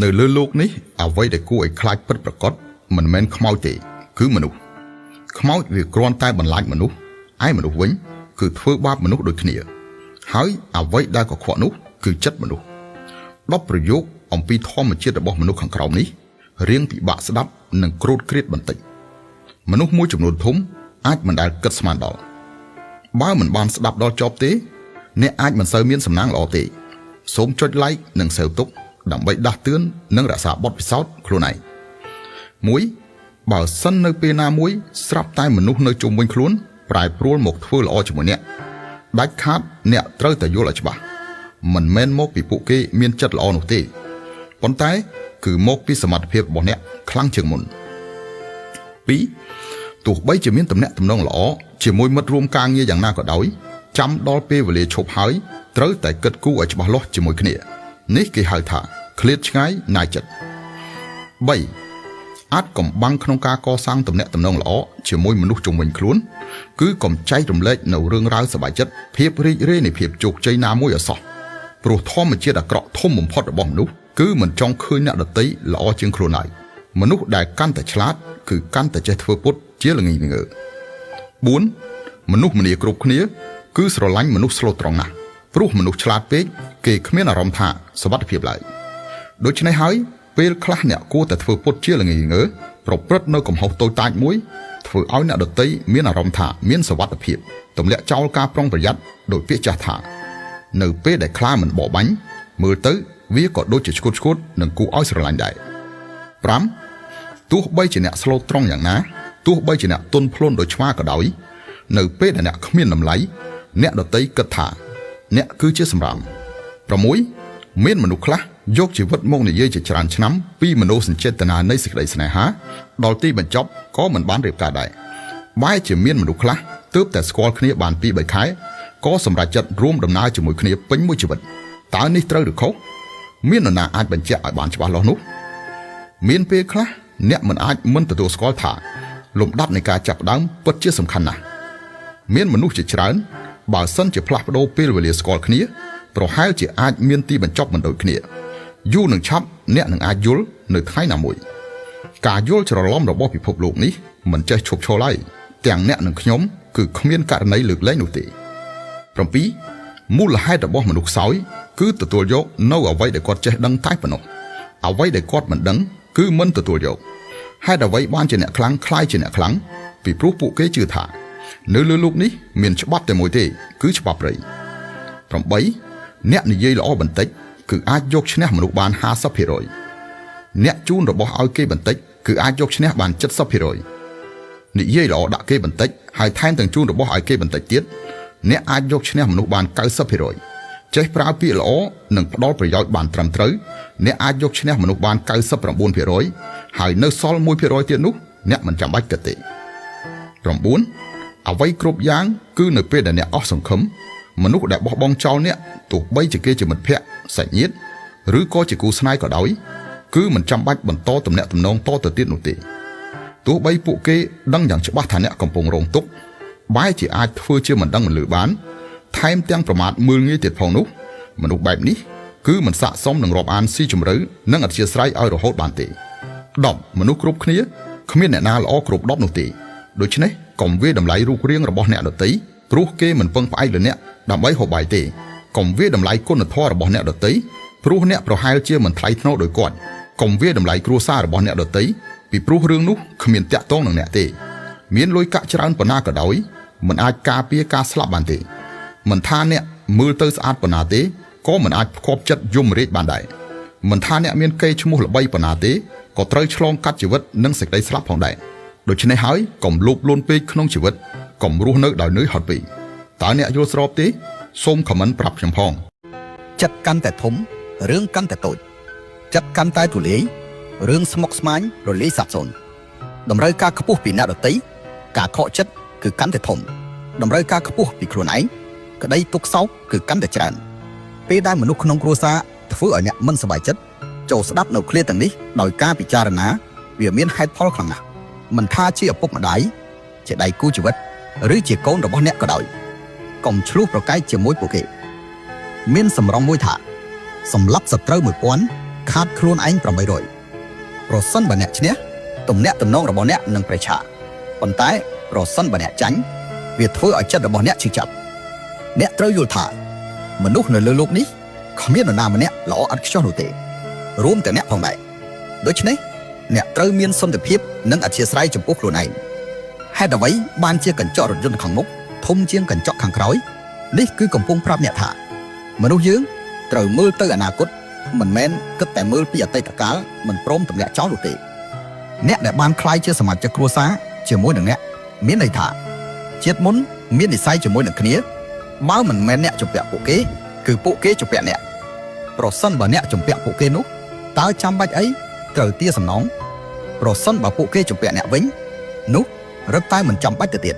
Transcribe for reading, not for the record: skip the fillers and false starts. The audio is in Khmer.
នៅលើលោកនេះអ្វីដែលគួរឲ្យខ្លាចពិតប្រាកដមិនមែនខ្មោចទេគឺមនុស្សខ្មោចវាគ្រាន់តែបន្លាចមនុស្សឯមនុស្សវិញគឺធ្វើបាបមនុស្សដូចគ្នាហើយអ្វីដែលកខ្វក់នោះគឺចិត្តមនុស្ស10ប្រយោគអំពីធម្មជាតិរបស់មនុស្សខាងក្រោមនេះរៀងពិបាកស្ដាប់និងគ្រោតគ្រាតបន្តិចមនុស្សមួយចំនួនធំអាចមិនដែលគិតស្មានដល់បើមិនបានស្ដាប់ដល់ចប់ទេអ្នកអាចមិនសូវមានសំណាងល្អទេសូមចុច like និង share ទុកដើម្បីដាស់តឿននិងរក្សាបទពិសោធន៍ខ្លួនឯង1បើសិននៅពេលណាមួយស្រាប់តែមនុស្សនៅជុំវិញខ្លួនប្រែប្រួលមកធ្វើល្អជាមួយអ្នកដាច់ខាតអ្នកត្រូវតែយល់ឲ្យច្បាស់មិនមែនមកពីពួកគេមានចិត្តល្អនោះទេប៉ុន្តែគឺមកពីសមត្ថភាពរបស់អ្នកខ្លាំងជាងមុន2ទោះបីជាមានទំនាក់ទំនងល្អជាមួយមិត្តរួមការងារយ៉ាងណាក៏ដោយចាំដល់ពេលវេលាឈប់ហើយត្រូវតែគិតគូរឲ្យច្បាស់លាស់ជាមួយគ្នានេះគេហៅថាឃ្លាតឆ្ងាយណាយចិត្ត3អាចកំបាំងក្នុងការកសាងទំនាក់ទំនងល្អជាមួយមនុស្សជុំវិញខ្លួនគឺកុំចែករំលែកនៅរឿងរ៉ាវសប្បាយចិត្តភាពរីករាយនៃភាពជោគជ័យណាមួយឲ្យសោះព្រោះធម្មជាតិអាក្រក់ធំបំផុតរបស់មនុស្សគឺមិនចង់ឃើញអ្នកដទៃល្អជាងខ្លួនឡើយមនុស្សដែលកាន់តែឆ្លាតគឺកាន់តែចេះធ្វើពុតជាល្ងីល្ងើ4មនុស្សម្នាគ្រប់គ្នាគឺស្រឡាញ់មនុស្សស្លូតត្រង់ណាស់ព្រោះមនុស្សឆ្លាតពេកគេគ្មានអារម្មណ៍ថាសុវត្ថិភាពឡើយដូច្នេះហើយពេលខ្លះអ្នកគួរតែធ្វើពុតជាល្ងីល្ងើប្រព្រឹត្តនៅកំហុសតូចតាចមួយធ្វើឲ្យអ្នកដទៃមានអារម្មណ៍ថាមានសុវត្ថិភាពទម្លាក់ចោលការប្រុងប្រយ័ត្នដោយពាក្យចាស់ថានៅពេលដែលខ្លាមិនបបាញ់មើលទៅវាក៏ដូចជាឈួតឈួតនិងគួរឲ្យស្រឡាញ់ដែរ5ទោះបីជាអ្នកស្លូតត្រង់យ៉ាងណាទោះបីជាអ្នកទន់ភ្លន់ដោយឆ្មាក៏ដោយនៅពេលដែលអ្នកគ្មានតម្លៃអ្នកដទៃគិតថាអ្នកគឺជាសម្រាម6មានមនុស្សខ្លះយកជីវិតមកនិយាយជាច្រើនឆ្នាំពីមនោសញ្ចេតនានៃសេចក្តីស្នេហាដល់ទីបញ្ចប់ក៏មិនបានរៀបការដែរបែរជាមានមនុស្សខ្លះទើបតែស្គាល់គ្នាបាន 2-3 ខែក៏សម្រេចចិត្តរួមដំណើរជាមួយគ្នាពេញមួយជីវិតតើនេះត្រូវឬខុសមាននរណាអាចបញ្ជាក់ឲ្យបានច្បាស់លាស់នោះមានពេលខ្លះអ្នកមិនអាចមិនទទួលស្គាល់ថាលំដាប់នៃការចាប់ផ្ដើមពិតជាសំខាន់ណាស់មានមនុស្សជាច្រើនបើសិនជាផ្លាស់ប្ដូរពេលវេលាស្គាល់គ្នាប្រហែលជាអាចមានទីបញ្ចប់មិនដូចគ្នាយូរនឹងឆាប់អ្នកនឹងអាចយល់នៅថ្ងៃណាមួយការយល់ច្រឡំរបស់ពិភពលោកនេះមិនចេះឈប់ឈរឡើយទាំងអ្នកនិងខ្ញុំគឺគ្មានករណីលើកលែងនោះទេ7មូលហេតុរបស់មនុស្សខ្សោយគឺទទួលយកនៅអ្វីដែលគាត់ចេះដឹងតែប៉ុណ្ណោះអ្វីដែលគាត់មិនដឹងគឺមិនទទួលយកហេតុអ្វីបានជាអ្នកខ្លាំងខ្លាយជាអ្នកខ្លាំងពីព្រោះពួកគេជឿថានៅលើលោកនេះមានច្បាប់តែមួយទេគឺច្បាប់ព្រៃ8អ្នកនិយាយល្អបន្តិចគឺអាចយកឈ្នះមនុស្សបាន 50% អ្នកជូនរបស់ឲ្យគេបន្តិចគឺអាចយកឈ្នះបាន 70% និយាយល្អដាក់គេបន្តិចហើយថែមទាំងជូនរបស់ឲ្យគេបន្តិចទៀតអ្នកអាចយកឈ្នះមនុស្សបាន 90% ចេះប្រើពាក្យល្អនិងផ្ដល់ប្រយោជន៍បានត្រឹមត្រូវអ្នកអាចយកឈ្នះមនុស្សបាន 99% ហើយនៅសល់ 1% ទៀតនោះអ្នកមិនចាំបាច់គិតទេ9អ្វីគ្រប់យ៉ាងគឺនៅពេលដែលអ្នកអស់សង្ឃឹមមនុស្សដែលបោះបង់ចោលអ្នកទោះបីជាគេជាមិត្តភក្តិសាច់ញាតិឬក៏ជាគូស្នេហ៍ក៏ដោយគឺមិនចាំបាច់បន្តទំនាក់ទំនងតទៅទៀតនោះទេទោះបីពួកគេដឹងយ៉ាងច្បាស់ថាអ្នកកំពុងរងទុក្ខបែរជាអាចធ្វើជាមិនដឹងមិនឮបានថែមទាំងប្រមាថមើលងាយទៀតផងនោះមនុស្សបែបនេះគឺមិនស័ក្តិសមនឹងរាប់អានស៊ីជម្រៅនិងអធិស្ឋានឲ្យរហូតបានទេ10មនុស្សគ្រប់គ្នាគ្មានអ្នកណាល្អគ្រប់10នោះទេដូច្នេះកុំវាតម្លៃរូបរាងរបស់អ្នកដទៃព្រោះគេមិនពឹងផ្អែកលើអ្នកដើម្បីហូបបាយទេកុំវាតម្លៃគុណធម៌របស់អ្នកដទៃព្រោះអ្នកប្រហែលជាមិនថ្លៃថ្នូរដោយគាត់កុំវាតម្លៃគ្រួសាររបស់អ្នកដទៃពីព្រោះរឿងនោះគ្មានតាក់ទងនឹងអ្នកទេមានលុយកាក់ច្រើនប៉ុណ្ណាក៏ដោយមិនអាចការពារការស្លាប់បានទេមិនថាអ្នកមើលទៅស្អាតប៉ុណ្ណាទេក៏មិនអាចផ្គប់ចិត្តយមរាជបានដែរមិនថាអ្នកមានកេរ្តិ៍ឈ្មោះល្បីប៉ុណ្ណាទេក៏ត្រូវឆ្លងកាត់ជីវិតនិងសេចក្តីស្លាប់ផងដែរដូច្នេះហើយកុំលោភលន់ពេកក្នុងជីវិតកុំរស់នៅដោយនឿយហត់ពេកតើអ្នកយល់ស្របទេសូមខមមិនប្រាប់ខ្ញុំផងចិត្តកាន់តែធំរឿងកាន់តែតូចចិត្តកាន់តែទូលាយរឿងស្មុគស្មាញរលាយសាបសូន្យតម្រូវការខ្ពស់ពីអ្នកដទៃការខកចិត្តគឺកាន់តែធំតម្រូវការខ្ពស់ពីខ្លួនឯងក្តីទុក្ខសោកគឺកាន់តែច្រើនពេលដែលមនុស្សក្នុងគ្រួសារធ្វើឲ្យអ្នកមិនសប្បាយចិត្តចូលស្ដាប់នៅឃ្លាទាំងនេះដោយការពិចារណាវាមានហេតុផលខ្លាំងណាស់មិនថាជាឪពុកម្ដាយជាដៃគូជីវិតឬជាកូនរបស់អ្នកក៏ដោយកុំឆ្លោះប្រកែកជាមួយពួកគេមានសម្រងមួយថាសម្លាប់សត្រូវ1000 ខាតខ្លួនឯង800ប្រសិនបើអ្នកឈ្នះទំនាក់ទំនងរបស់អ្នកនឹងប្រឆាប៉ុន្តែប្រសិនបើអ្នកចាញ់វាធ្វើឲ្យចិត្តរបស់អ្នកឈឺចាប់អ្នកត្រូវយល់ថាមនុស្សនៅលើលោកនេះគ្មាននរណាម្នាក់ល្អឥតខ្ចោះនោះទេរួមទាំងអ្នកផងដែរដូច្នេះអ្នកត្រូវមានសន្តិភាពនិងអធ្យាស្រ័យចំពោះខ្លួនឯងហេតុអ្វីបានជាកញ្ចក់រថយន្តខាងមុខធំជាងកញ្ចក់ខាងក្រោយនេះគឺកំពុងប្រាប់អ្នកថាមនុស្សយើងត្រូវមើលទៅអនាគតមិនមែនគិតតែមើលពីអតីតកាលមិនព្រមទម្លាក់ចោលនោះទេអ្នកដែលបានក្លាយជាសមាជិកគ្រួសារជាមួយនឹងអ្នកមានន័យថាជាតិមុនមាននិស្ស័យជាមួយនឹងគ្នាបើមិនមែនអ្នកជំពាក់ពួកគេគឺពួកគេជំពាក់អ្នកប្រសិនបើអ្នកជំពាក់ពួកគេនោះតើចាំបាច់អីត្រូវទារសំណងប្រសិនបើពួកគេជំពាក់អ្នកវិញនោះរឹតតែមិនចាំបាច់ទៅទៀត